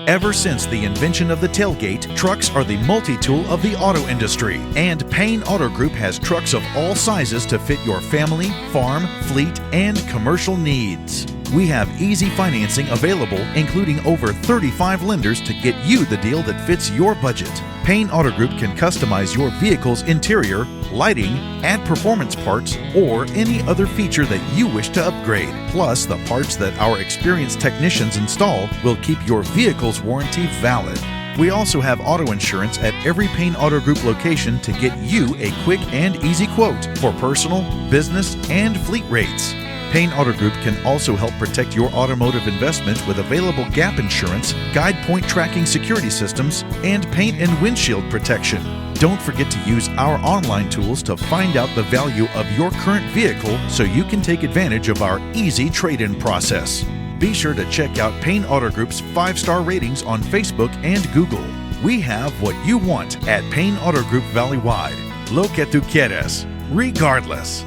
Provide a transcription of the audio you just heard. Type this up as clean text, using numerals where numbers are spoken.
Ever since the invention of the tailgate, trucks are the multi-tool of the auto industry, and Payne Auto Group has trucks of all sizes to fit your family, farm, fleet, and commercial needs. We have easy financing available, including over 35 lenders to get you the deal that fits your budget. Payne Auto Group can customize your vehicle's interior, lighting, add performance parts, or any other feature that you wish to upgrade. Plus, the parts that our experienced technicians install will keep your vehicle's warranty valid. We also have auto insurance at every Payne Auto Group location to get you a quick and easy quote for personal, business, and fleet rates. Payne Auto Group can also help protect your automotive investment with available gap insurance, guide point tracking security systems, and paint and windshield protection. Don't forget to use our online tools to find out the value of your current vehicle so you can take advantage of our easy trade-in process. Be sure to check out Payne Auto Group's 5-star ratings on Facebook and Google. We have what you want at Payne Auto Group Valley-wide. Lo que tú quieres, regardless.